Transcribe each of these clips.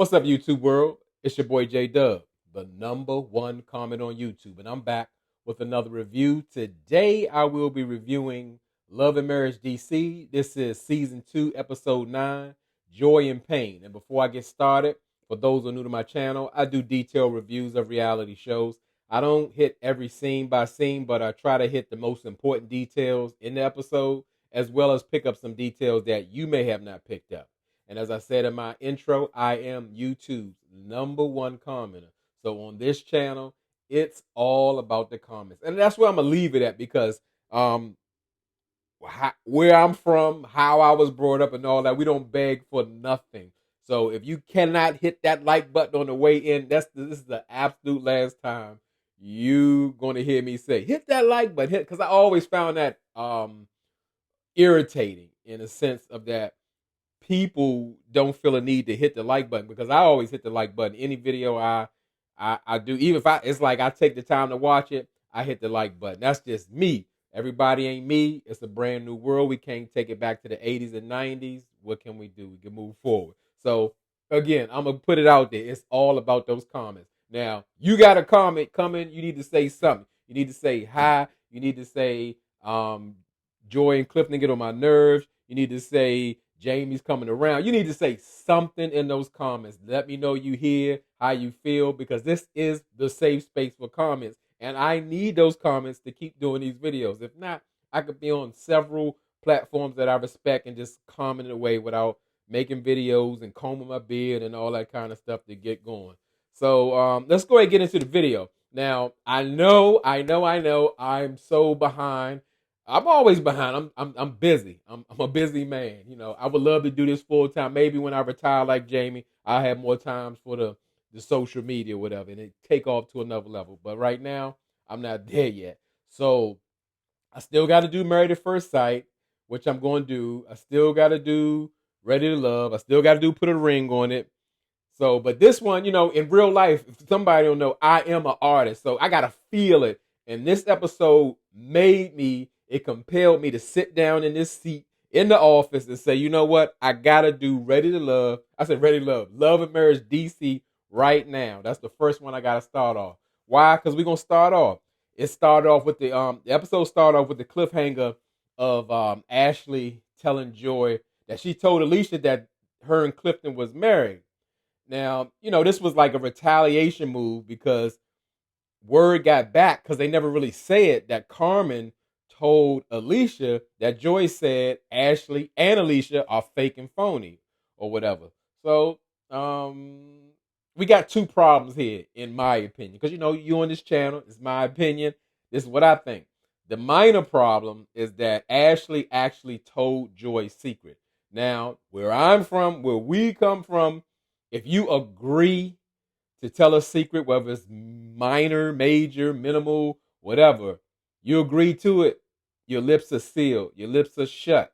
What's up, YouTube world? It's your boy J Dub, the #1 comment on YouTube, and I'm back with another review. Today, I will be reviewing Love and Marriage DC. This is season 2, episode 9, Joy and Pain. And before I get started, for those who are new to my channel, I do detailed reviews of reality shows. I don't hit every scene by scene, but I try to hit the most important details in the episode, as well as pick up some details that you may have not picked up. And as I said in my intro, I am YouTube's #1 commenter. So on this channel, it's all about the comments. And that's where I'm going to leave it at because where I'm from, how I was brought up and all that, we don't beg for nothing. So if you cannot hit that like button on the way in, this is the absolute last time you going to hear me say, hit that like button. Because I always found that irritating in a sense of that people don't feel a need to hit the like button, because I always hit the like button. Any video I do, even if it's like I take the time to watch it, I hit the like button. That's just me. Everybody ain't me. It's a brand new world. We can't take it back to the 80s and 90s. What can we do? We can move forward. So again, I'm gonna put it out there. It's all about those comments. Now, you got a comment coming, you need to say something. You need to say hi. You need to say Joy and Clifton get on my nerves. You need to say Jamie's coming around. You need to say something in those comments. Let me know you hear, how you feel, because this is the safe space for comments. And I need those comments to keep doing these videos. If not, I could be on several platforms that I respect and just commenting away without making videos and combing my beard and all that kind of stuff to get going. So let's go ahead and get into the video. Now, I know, I'm so behind. I'm always behind. I'm busy. I'm a busy man. You know, I would love to do this full time. Maybe when I retire like Jamie, I'll have more times for the social media or whatever, and it take off to another level. But right now, I'm not there yet. So I still got to do Married at First Sight, which I'm going to do. I still got to do Ready to Love. I still got to do Put a Ring on it. So, but this one, you know, in real life, if somebody don't know, I am an artist, so I got to feel it. And this episode it compelled me to sit down in this seat in the office and say, you know what? I got to do Ready to Love. I said Ready to Love. Love and Marriage DC right now. That's the first one I got to start off. Why? Because we're going to start off. It started off with the episode started off with the cliffhanger of Ashley telling Joy that she told Alicia that her and Clifton was married. Now, you know, this was like a retaliation move because word got back, because they never really said that Carmen told Alicia that Joy said Ashley and Alicia are fake and phony or whatever. So we got two problems here, in my opinion, because you know, you on this channel, it's my opinion. This is what I think. The minor problem is that Ashley actually told Joy's secret. Now, where I'm from, where we come from, if you agree to tell a secret, whether it's minor, major, minimal, whatever, you agree to it, your lips are sealed, your lips are shut.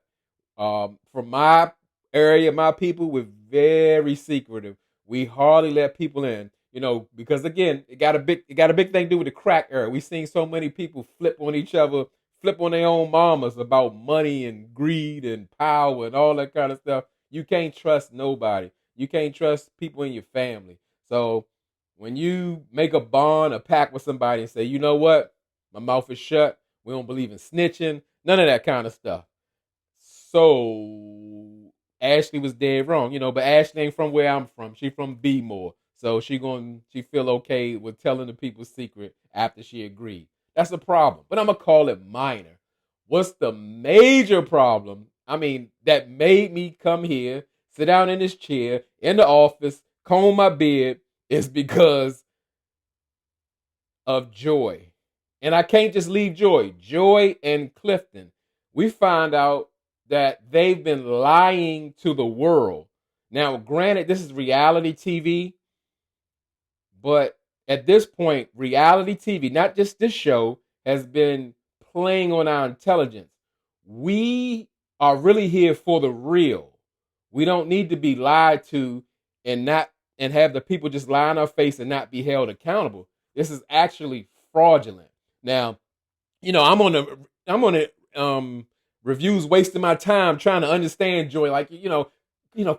From my area, my people, we're very secretive. We hardly let people in, you know, because again, it got a big thing to do with the crack era. We've seen so many people flip on each other, flip on their own mamas about money and greed and power and all that kind of stuff. You can't trust nobody. You can't trust people in your family. So when you make a bond, a pact with somebody and say, you know what, my mouth is shut, we don't believe in snitching, none of that kind of stuff. So Ashley was dead wrong, you know, but Ashley ain't from where I'm from. She from B-more. So she feel okay with telling the people's secret after she agreed. That's a problem, but I'm going to call it minor. What's the major problem? I mean, that made me come here, sit down in this chair in the office, comb my beard, is because of Joy. And I can't just leave Joy. Joy and Clifton. We find out that they've been lying to the world. Now, granted, this is reality TV, but at this point, reality TV, not just this show, has been playing on our intelligence. We are really here for the real. We don't need to be lied to and have the people just lie in our face and not be held accountable. This is actually fraudulent. Now, you know, I'm on the reviews, wasting my time trying to understand Joy. Like, you know,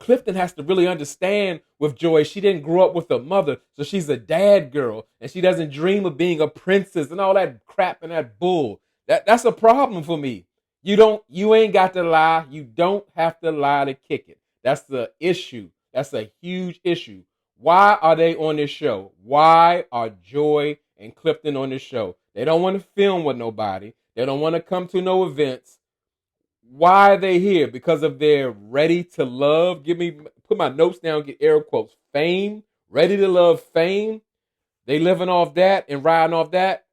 Clifton has to really understand with Joy, she didn't grow up with a mother, so she's a dad girl, and she doesn't dream of being a princess and all that crap and that bull. That's a problem for me. You ain't got to lie. You don't have to lie to kick it. That's the issue. That's a huge issue. Why are they on this show? Why are Joy and Clifton on this show? They don't want to film with nobody. They don't want to come to no events. Why are they here? Because of their ready to love. Put my notes down, get air quotes. Fame, ready to love fame. They living off that and riding off that.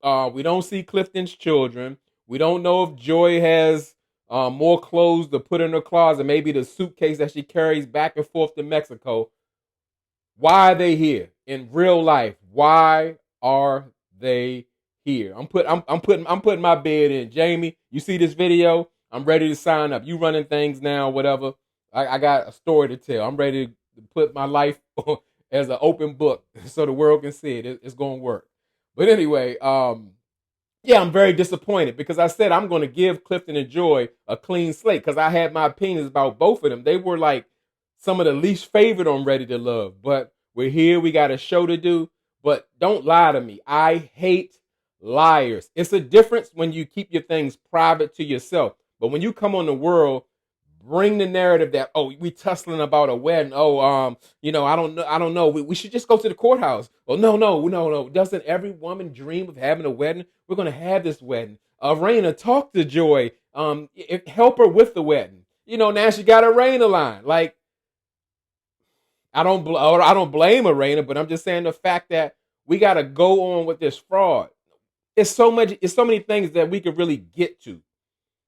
We don't see Clifton's children. We don't know if Joy has more clothes to put in her closet, maybe the suitcase that she carries back and forth to Mexico. Why are they here in real life? Why are they here? I'm putting my bid in. Jamie, you see this video? I'm ready to sign up. You running things now, whatever. I got a story to tell. I'm ready to put my life as an open book so the world can see it. It's going to work. But anyway, yeah, I'm very disappointed because I said I'm going to give Clifton and Joy a clean slate because I had my opinions about both of them. They were like some of the least favorite on Ready to Love. But we're here. We got a show to do. But don't lie to me. I hate liars. It's a difference when you keep your things private to yourself. But when you come on the world, bring the narrative that, oh, we tussling about a wedding. Oh, I don't know. We should just go to the courthouse. Oh, no. Doesn't every woman dream of having a wedding? We're going to have this wedding. Raina, talk to Joy. Help her with the wedding. Now she got a Raina line. Like, I don't blame Raina, but I'm just saying the fact that we got to go on with this fraud. It's so many things that we could really get to.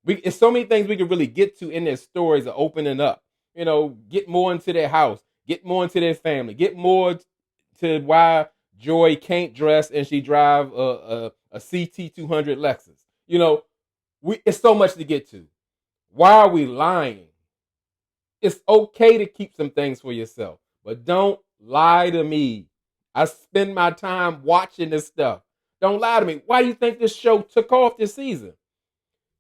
It's so many things we could really get to in their stories of opening up. Get more into their house, get more into their family, get more to why Joy can't dress and she drive a CT 200 Lexus. It's so much to get to. Why are we lying? It's okay to keep some things for yourself, but don't lie to me. I spend my time watching this stuff. Don't lie to me. Why do you think this show took off this season?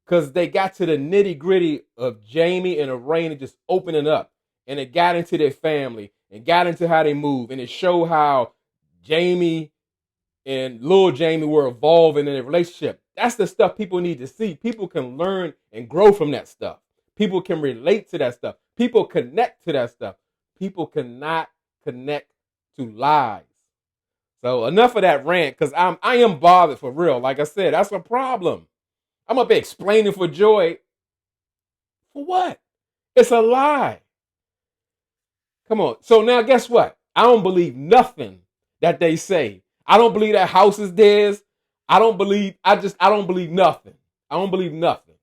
Because they got to the nitty gritty of Jamie and Raina just opening up. And it got into their family and got into how they move. And it showed how Jamie and little Jamie were evolving in their relationship. That's the stuff people need to see. People can learn and grow from that stuff. People can relate to that stuff. People connect to that stuff. People cannot connect to lies. So enough of that rant, because I am bothered for real. Like I said, that's a problem. I'm up there explaining for Joy. For what? It's a lie. Come on. So now guess what? I don't believe nothing that they say. I don't believe that house is theirs. I don't believe nothing. I don't believe nothing.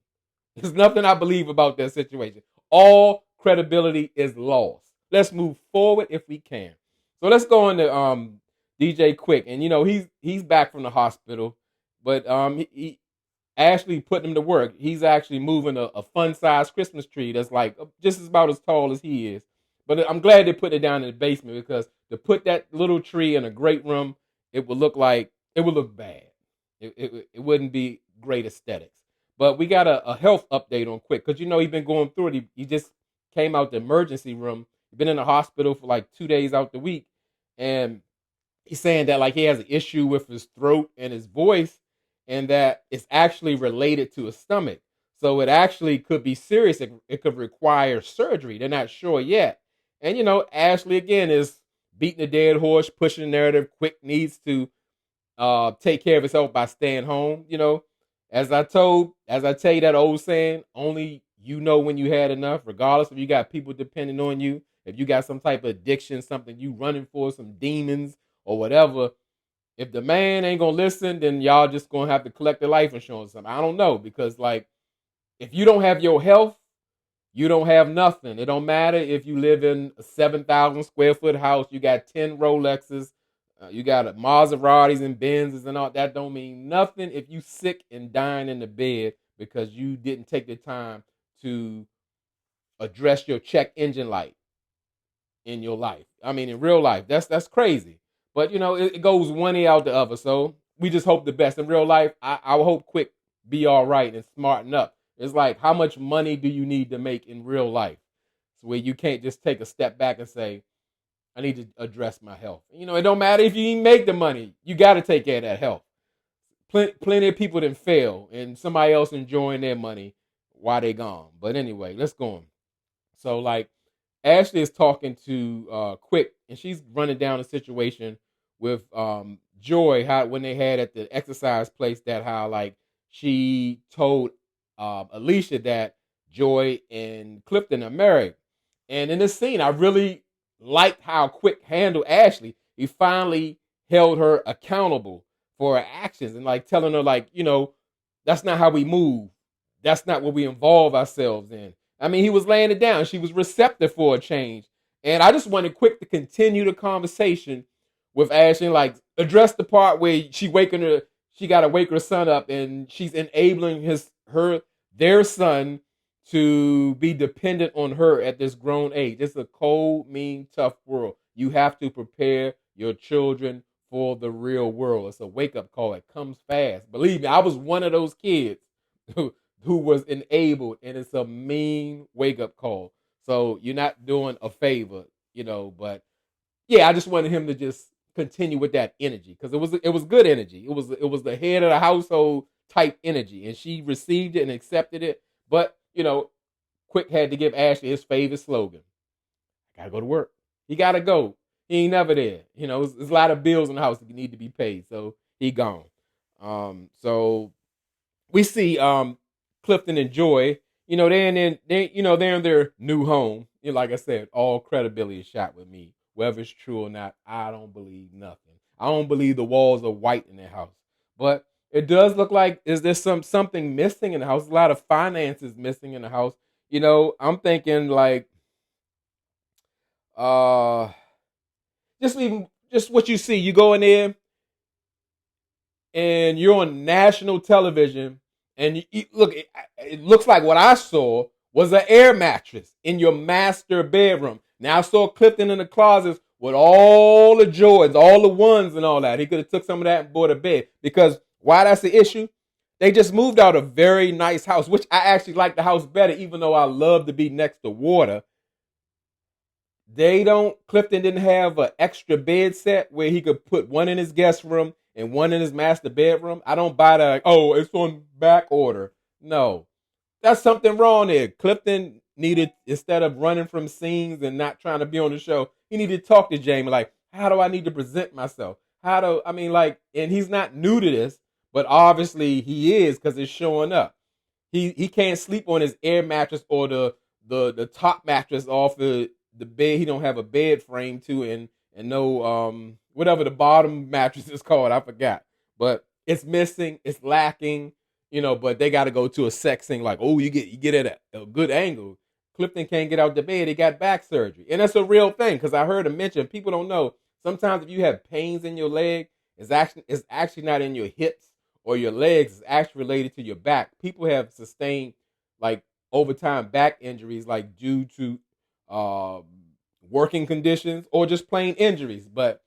There's nothing I believe about that situation. All credibility is lost. Let's move forward if we can. So let's go on to DJ Quick. And he's back from the hospital, but he Ashley putting him to work. He's actually moving a fun-sized Christmas tree that's like just about as tall as he is. But I'm glad they put it down in the basement because to put that little tree in a great room, it would look bad. It wouldn't be great aesthetics. But we got a health update on Quick because he's been going through it. He just came out the emergency room. He's been in the hospital for like 2 days out the week, and he's saying that like he has an issue with his throat and his voice, and that it's actually related to his stomach. So it actually could be serious. It could require surgery. They're not sure yet. And Ashley again is beating a dead horse, pushing the narrative. Quick needs to take care of himself by staying home. As I tell you that old saying, only you know when you had enough, regardless if you got people depending on you, if you got some type of addiction, something you running for, some demons or whatever. If the man ain't gonna listen, then y'all just gonna have to collect the life insurance. I don't know, because like if you don't have your health, you don't have nothing. It don't matter if you live in a 7,000 square foot house, you got 10 Rolexes, you got Maseratis and Benzes and all that. Don't mean nothing if you sick and dying in the bed because you didn't take the time to address your check engine light in your life. I mean, in real life, that's crazy. But it goes one ear out the other. So we just hope the best. In real life, I hope Quick be all right and smarten up. It's like, how much money do you need to make in real life? So where you can't just take a step back and say, I need to address my health. It don't matter if you even make the money. You got to take care of that health. Plenty of people didn't fail and somebody else enjoying their money while they gone. But anyway, let's go on. So like Ashley is talking to Quick, and she's running down a situation with Joy, how when they had at the exercise place, that how like she told Alicia that Joy and Clifton are married. And in this scene, I really liked how Quick handled Ashley. He finally held her accountable for her actions and like telling her like, that's not how we move. That's not what we involve ourselves in. I mean, he was laying it down. She was receptive for a change. And I just wanted Quick to continue the conversation with Ashley, like address the part where she got to wake her son up and she's enabling their son to be dependent on her at this grown age. It's a cold, mean, tough world. You have to prepare your children for the real world. It's a wake-up call. It comes fast. Believe me, I was one of those kids who was enabled, and it's a mean wake-up call. So you're not doing a favor, but yeah, I just wanted him to just continue with that energy because it was good energy. It was the head of the household type energy, and she received it and accepted it. But Quick had to give Ashley his favorite slogan: "I gotta go to work." He gotta go. He ain't never there. There's a lot of bills in the house that need to be paid, so he gone. So we see Clifton and Joy. They're in their new home. Like I said, all credibility is shot with me. Whether it's true or not, I don't believe nothing. I don't believe the walls are white in their house. But it does look like is there something missing in the house? A lot of finances missing in the house. I'm thinking like just what you see. You go in there and you're on national television, and look, it looks like what I saw was an air mattress in your master bedroom. Now I saw Clifton in the closets with all the Jordans, all the ones and all that. He could have took some of that and bought a bed. Because why that's the issue? They just moved out a very nice house, which I actually like the house better, even though I love to be next to water. Clifton didn't have an extra bed set where he could put one in his guest room and one in his master bedroom. I don't buy that, it's on back order. No, that's something wrong there. Clifton needed, instead of running from scenes and not trying to be on the show, he needed to talk to Jamie like, how do I need to present myself? And he's not new to this, but obviously he is because it's showing up. He can't sleep on his air mattress or the top mattress off the bed. He don't have a bed frame to, and no whatever the bottom mattress is called, I forgot. But it's missing, it's lacking, but they got to go to a sex thing like, you get at a good angle. Clifton can't get out the bed. He got back surgery. And that's a real thing because I heard him mention, people don't know, sometimes if you have pains in your leg, it's actually not in your hips or your legs. It's actually related to your back. People have sustained like over time back injuries like due to working conditions or just plain injuries. But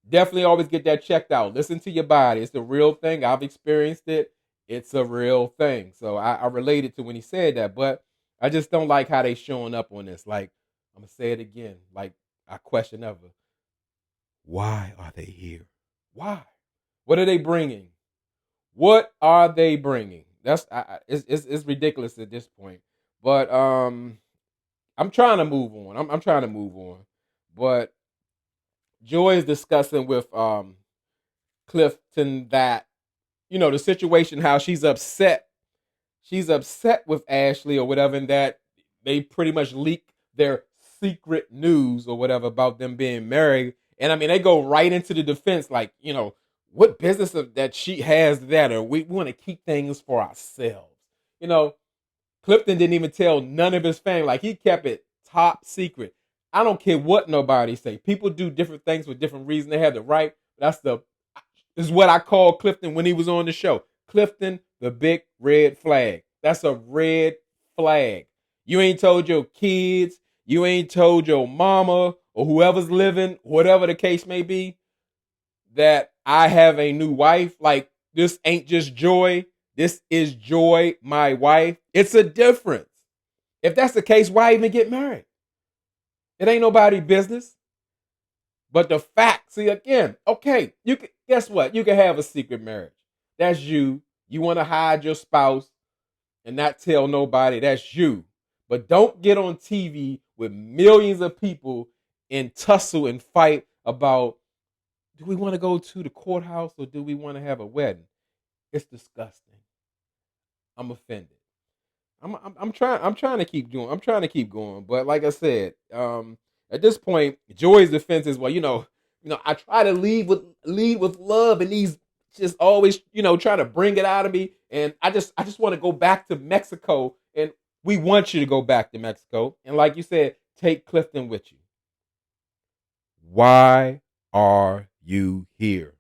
definitely always get that checked out. Listen to your body. It's a real thing. I've experienced it. It's a real thing. So I related to when he said that, but I just don't like how they showing up on this. Like, I'm going to say it again. Like, I question ever. Why are they here? Why? What are they bringing? What are they bringing? It's ridiculous at this point. But I'm trying to move on. I'm trying to move on. But Joy is discussing with Clifton that, the situation, how she's upset. She's upset with Ashley or whatever, and that they pretty much leak their secret news or whatever about them being married. And I mean, they go right into the defense, like, what business that she has that, or we want to keep things for ourselves. Clifton didn't even tell none of his family. Like, he kept it top secret. I don't care what nobody say. People do different things for different reasons. They have the right. Is what I call Clifton when he was on the show. Clifton, the big red flag. That's a red flag. You ain't told your kids. You ain't told your mama or whoever's living, whatever the case may be, that I have a new wife. Like, this ain't just Joy. This is Joy, my wife. It's a difference. If that's the case, why even get married? It ain't nobody business. But the fact, see again, okay, you can guess what? You can have a secret marriage. That's you. You want to hide your spouse and not tell nobody. That's you. But don't get on TV with millions of people and tussle and fight about, do we want to go to the courthouse or do we want to have a wedding? It's disgusting. I'm offended. I'm trying to keep doing. I'm trying to keep going. But like I said, at this point, Joy's defense is, well, I try to lead with love, and these just always, try to bring it out of me, and I just want to go back to Mexico, and we want you to go back to Mexico, and like you said, take Clifton with you. Why are you here?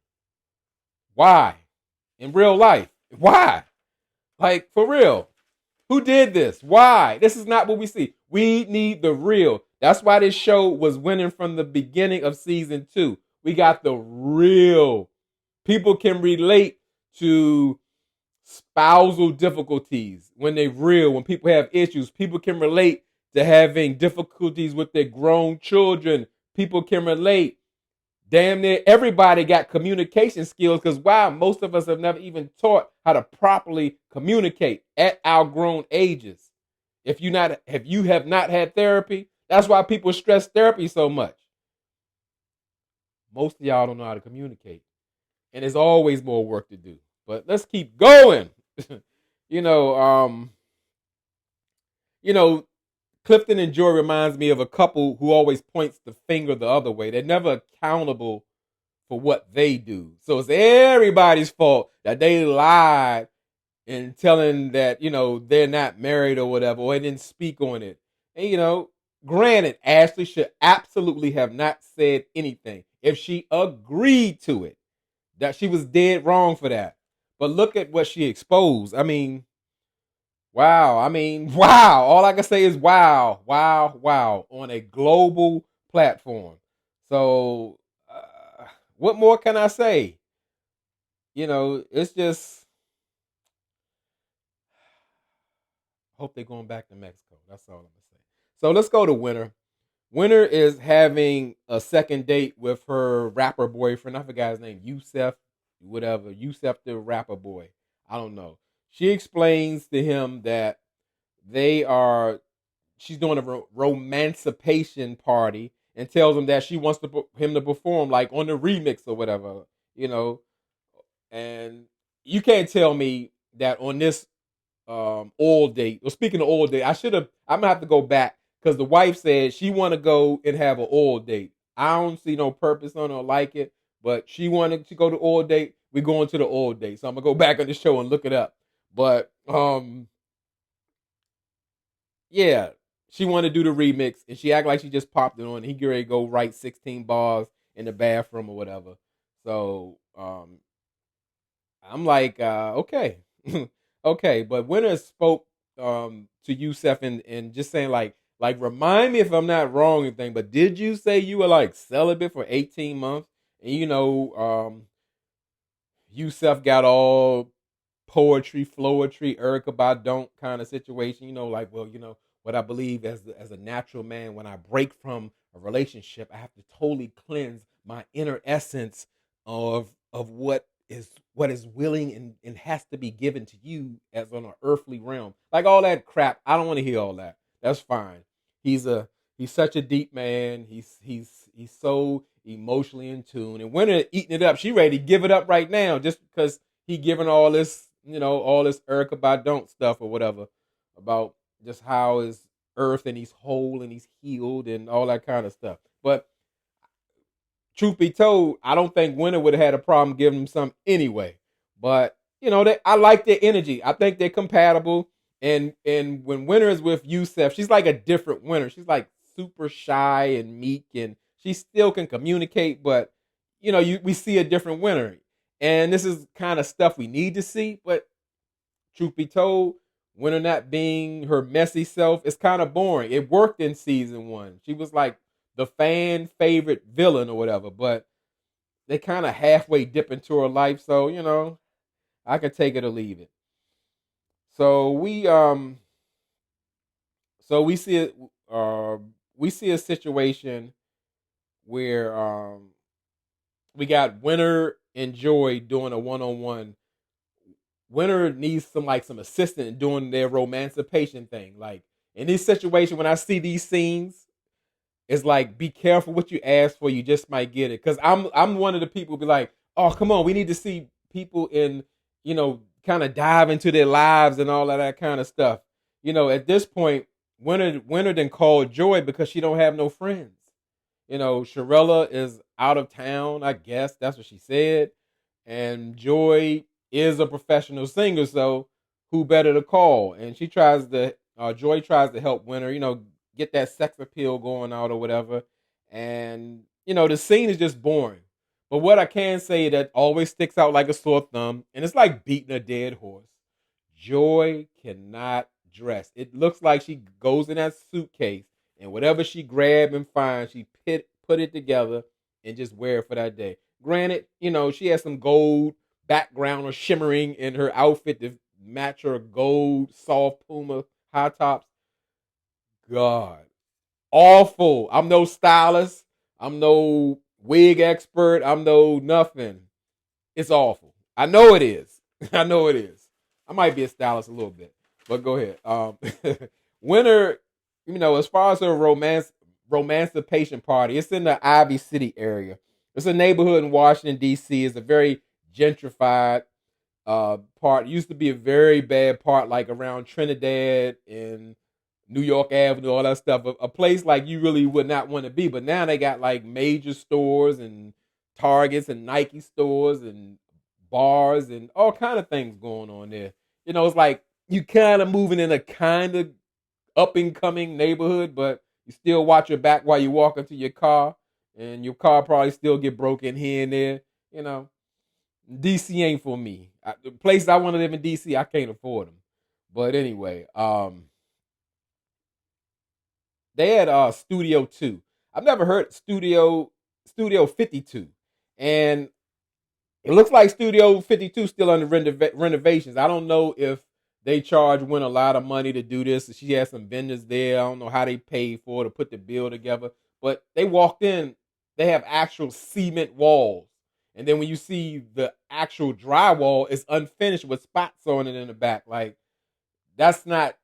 Why? In real life, why? Like, for real. Who did this? Why? This is not what we see. We need the real. That's why this show was winning from the beginning of season 2. We got the real. People can relate to spousal difficulties when they're real, when people have issues. People can relate to having difficulties with their grown children. People can relate. Damn near everybody got communication skills, because wow, most of us have never even taught how to properly communicate at our grown ages. If you have not had therapy, that's why people stress therapy so much. Most of y'all don't know how to communicate, and there's always more work to do. But let's keep going. you know, um, you know, Clifton and Joy reminds me of a couple who always points the finger the other way. They're never accountable for what they do. So it's everybody's fault that they lied in telling that, they're not married or whatever, or they didn't speak on it. And, granted, Ashley should absolutely have not said anything. If she agreed to it, that she was dead wrong for that. But look at what she exposed. I mean, wow. Wow. All I can say is wow, wow, wow on a global platform. So, what more can I say? It's just, hope they're going back to Mexico. That's all I'm gonna say. So let's go to Winter. Winter is having a second date with her rapper boyfriend. I forgot his name, Yusef, whatever. Yusef the rapper boy. I don't know. She explains to him that they are. She's doing a romancipation party and tells him that she wants him to perform like on the remix or whatever. You know, and you can't tell me that on this oil date. Well, speaking of oil date, I'm gonna have to go back because the wife said she want to go and have an oil date. I don't see no purpose on it or like it, but she wanted to go to oil date. We going to the oil date, so I'm gonna go back on the show and look it up. But yeah, she wanted to do the remix, and she act like she just popped it on. He get ready to go write 16 bars in the bathroom or whatever. So I'm like, okay, okay. But Winter spoke to Yusef and just saying like remind me if I'm not wrong or anything. But did you say you were like celibate for 18 months? And Yusef got all poetry, floetry, Erica Badu kind of situation. Like, well, what I believe as a natural man, when I break from a relationship, I have to totally cleanse my inner essence of what is willing and has to be given to you as on an earthly realm. Like all that crap. I don't want to hear all that. That's fine. He's such a deep man. He's so emotionally in tune. And Winter eating it up. She ready to give it up right now just because he giving all this, all this Erica Badu stuff or whatever about just how his earth and he's whole and he's healed and all that kind of stuff. But truth be told, I don't think Winter would have had a problem giving him some anyway. But I like their energy. I think they're compatible. And when Winter is with Yusef, she's like a different Winter. She's like super shy and meek, and she still can communicate. But we see a different Winter, and this is kind of stuff we need to see. But truth be told, Winter not being her messy self is kind of boring. It worked in season 1. She was like the fan favorite villain or whatever, but they kind of halfway dip into her life. So, I can take it or leave it. So So we see a situation where we got Winter and Joy doing a one on one. Winter needs some assistance in doing their romancipation thing. Like in this situation, when I see these scenes, it's like be careful what you ask for. You just might get it. Because I'm one of the people who be like, oh come on, we need to see people in kind of dive into their lives and all of that kind of stuff. At this point, Winter then called Joy because she don't have no friends. Shirella is out of town. I guess that's what she said. And Joy is a professional singer, so who better to call? And Joy tries to help Winter, get that sex appeal going out or whatever. And the scene is just boring. But what I can say that always sticks out like a sore thumb, and it's like beating a dead horse. Joy cannot dress. It looks like she goes in that suitcase and whatever she grab and find, she put it together and just wear it for that day. Granted, she has some gold background or shimmering in her outfit to match her gold soft Puma high tops. God, awful. I'm no stylist. I'm no wig expert. I'm no nothing. It's awful. I know it is. I know it is. I might be a stylist a little bit, but go ahead. Winter, as far as her romancipation party, it's in the Ivy City area. It's a neighborhood in Washington D.C. It's a very gentrified part. It used to be a very bad part, like around Trinidad and New York Avenue, all that stuff. A place like you really would not want to be. But now they got like major stores and Targets and Nike stores and bars and all kind of things going on there. It's like you kind of moving in a kind of up and coming neighborhood, but you still watch your back while you walk into your car, and your car probably still get broken here and there. DC ain't for me. The places I want to live in DC, I can't afford them. But anyway, they had Studio 2. I've never heard Studio 52. And it looks like Studio 52 still under renovations. I don't know if they charge Win a lot of money to do this. She has some vendors there. I don't know how they paid for to put the bill together. But they walked in, they have actual cement walls. And then when you see the actual drywall, it's unfinished with spots on it in the back. Like that's not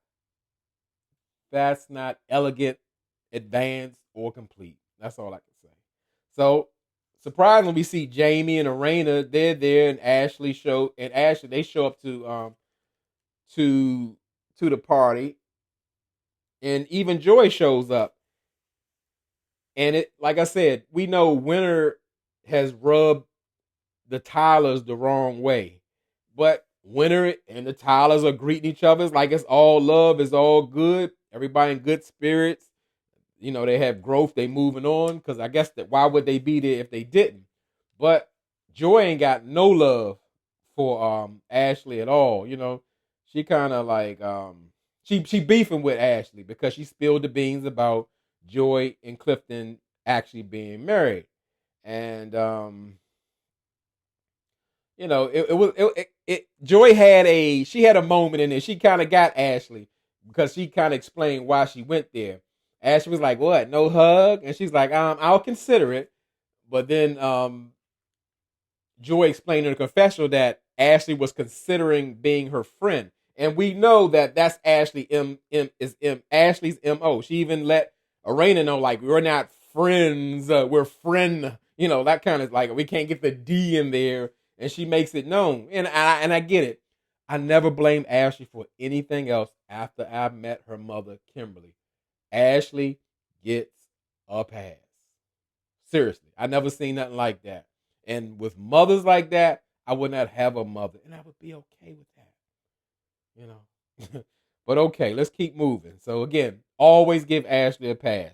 elegant, advanced, or complete. That's all I can say. So surprisingly, we see Jamie and Arena. They're there, and Ashley they show up to the party, and even Joy shows up. And it, like I said, we know Winter has rubbed the Tylers the wrong way, but Winter and the Tylers are greeting each other. It's like it's all love, it's all good. Everybody in good spirits. They have growth. They moving on because I guess that why would they be there if they didn't? But Joy ain't got no love for Ashley at all. She kind of like she beefing with Ashley because she spilled the beans about Joy and Clifton actually being married, and Joy had a moment in there. She kind of got Ashley because she kind of explained why she went there. Ashley was like, "What? No hug?" And she's like, I'll consider it." But then Joy explained in the confessional that Ashley was considering being her friend, and we know that that's Ashley's mo. She even let Arena know like we're not friends, we're friend. That kind of like we can't get the D in there, and she makes it known. And I get it. I never blame Ashley for anything else after I met her mother, Kimberly. Ashley gets a pass. Seriously, I never seen nothing like that. And with mothers like that, I would not have a mother, and I would be okay with that. But okay, let's keep moving. So again, always give Ashley a pass.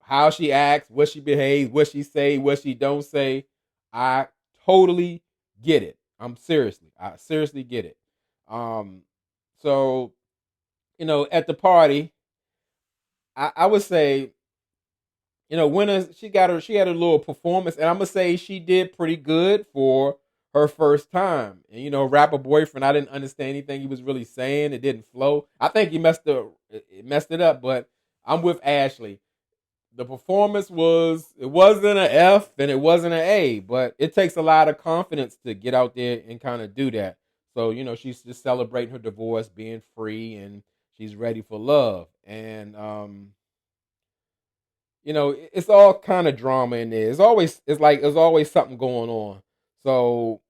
How she acts, what she behaves, what she say, what she don't say, I totally get it. I seriously get it. So at the party, I would say, when she had a little performance, and I'm gonna say she did pretty good for her first time. And rapper boyfriend, I didn't understand anything he was really saying. It didn't flow. I think he messed it up, but I'm with Ashley. The performance it wasn't an F and it wasn't an A, but it takes a lot of confidence to get out there and kind of do that. So, she's just celebrating her divorce, being free, and she's ready for love. And it's all kind of drama in there. There's always something going on. So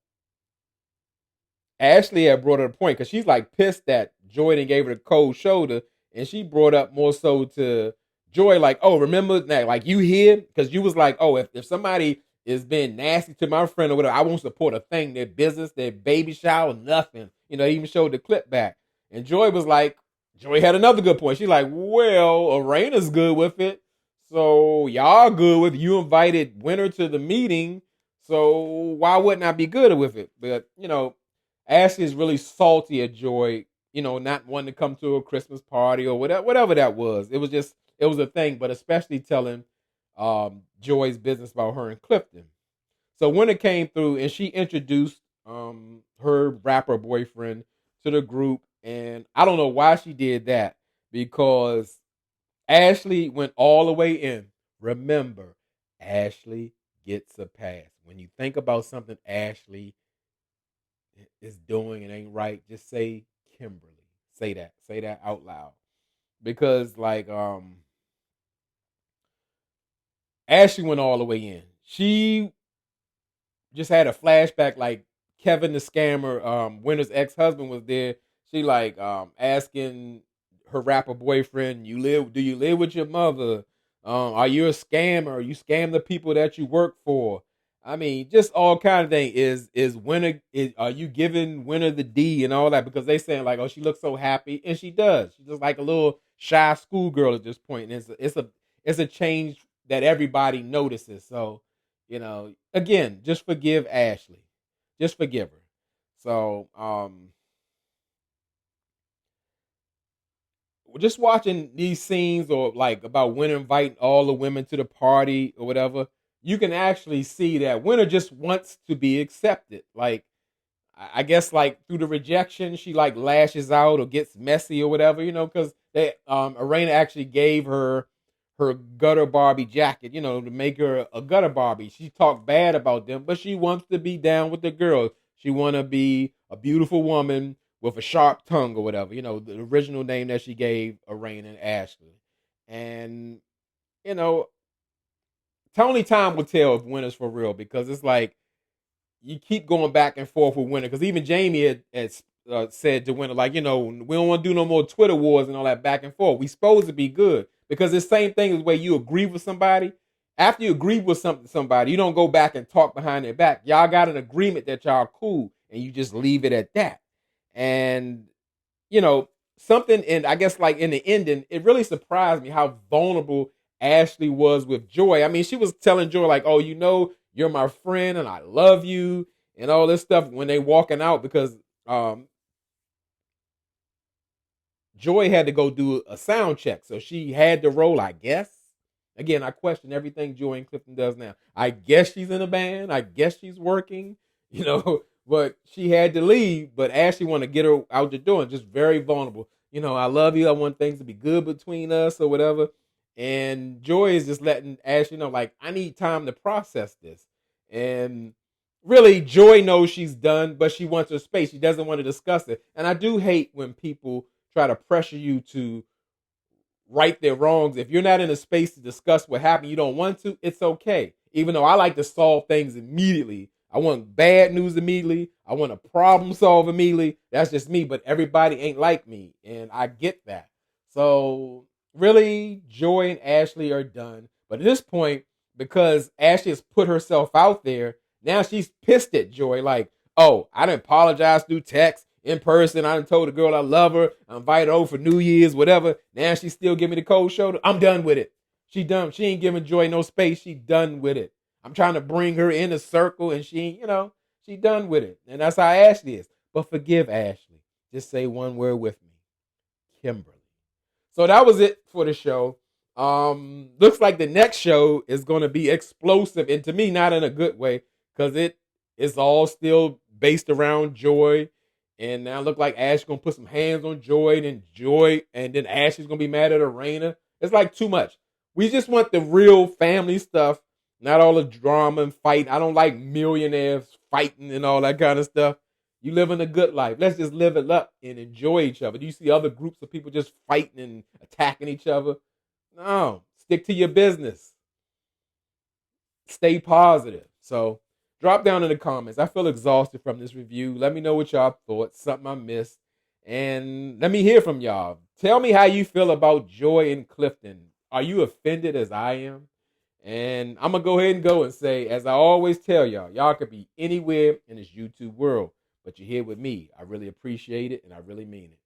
Ashley had brought her a point because she's like pissed that Joy didn't gave her the cold shoulder, and she brought up more so to Joy like, oh, remember that, like you here because you was like, oh, if somebody is being nasty to my friend or whatever, I won't support a thing, their business, their baby shower, nothing. Even showed the clip back, and Joy had another good point. She's like, well, Arena's good with it, so y'all good with it. You invited Winter to the meeting, so why wouldn't I be good with it? But Ashley is really salty at Joy, not wanting to come to a Christmas party or whatever that was. It was a thing, but especially telling Joy's business about her and Clifton. So when it came through and she introduced her rapper boyfriend to the group, and I don't know why she did that because Ashley went all the way in. Remember, Ashley gets a pass. When you think about something Ashley is doing and ain't right, just say Kimberly. Say that. Say that out loud. Because Ashley went all the way in. She just had a flashback like Kevin the scammer, Winter's ex-husband was there. She asking her rapper boyfriend, do you live with your mother? Are you a scammer? You scam the people that you work for? I mean, just all kind of thing. Is Winter? Are you giving Winter the D and all that? Because they saying like, oh, she looks so happy, and she does. She's just like a little shy schoolgirl at this point, and it's a change that everybody notices. So, again, just forgive Ashley, just forgive her. So, just watching these scenes or like about Winter inviting all the women to the party or whatever, you can actually see that Winter just wants to be accepted. Like, I guess like through the rejection, she like lashes out or gets messy or whatever, because they Arena actually gave her gutter Barbie jacket, to make her a gutter Barbie. She talked bad about them, but she wants to be down with the girls. She want to be a beautiful woman with a sharp tongue or whatever, the original name that she gave Arena and Ashley. And, you know, only time will tell if Winter's for real because it's like you keep going back and forth with Winter. Because even Jamie had said to Winter, like, we don't want to do no more Twitter wars and all that back and forth. We supposed to be good because it's the same thing as where you agree with somebody. After you agree with somebody, you don't go back and talk behind their back. Y'all got an agreement that y'all cool, and you just leave it at that. And something, and I guess like in the ending, it really surprised me how vulnerable Ashley was with Joy. I mean, she was telling Joy like, "Oh, you're my friend, and I love you," and all this stuff when they walking out because Joy had to go do a sound check, so she had to roll. I guess. Again, I question everything Joy and Clifton does now. I guess she's in a band. I guess she's working. But she had to leave. But Ashley wanted to get her out the door and just very vulnerable. I love you. I want things to be good between us or whatever. And Joy is just letting Ashley know, like, I need time to process this. And really, Joy knows she's done, but she wants her space. She doesn't want to discuss it. And I do hate when people try to pressure you to right their wrongs. If you're not in a space to discuss what happened, you don't want to, it's okay. Even though I like to solve things immediately. I want bad news immediately. I want a problem solved immediately. That's just me, but everybody ain't like me, and I get that. So really, Joy and Ashley are done. But at this point, because Ashley has put herself out there, now she's pissed at Joy. Like, oh, I didn't apologize through text. In person, I done told the girl I love her. I invited her over for New Year's, whatever. Now she still give me the cold shoulder. I'm done with it. She done. She ain't giving Joy no space. She done with it. I'm trying to bring her in a circle, and she done with it. And that's how Ashley is. But forgive Ashley. Just say one word with me. Kimberly. So that was it for the show. Looks like the next show is going to be explosive, and to me, not in a good way, because it's all still based around Joy. And now look like Ash gonna put some hands on Joy, and then Ash is gonna be mad at Arena. It's like too much. We just want the real family stuff, not all the drama and fighting. I don't like millionaires fighting and all that kind of stuff. You living a good life. Let's just live it up and enjoy each other. Do you see other groups of people just fighting and attacking each other? No. Stick to your business. Stay positive. So drop down in the comments. I feel exhausted from this review. Let me know what y'all thought. Something I missed. And let me hear from y'all. Tell me how you feel about Joy and Clifton. Are you offended as I am? And I'm going to go ahead and go and say, as I always tell y'all could be anywhere in this YouTube world, but you're here with me. I really appreciate it, and I really mean it.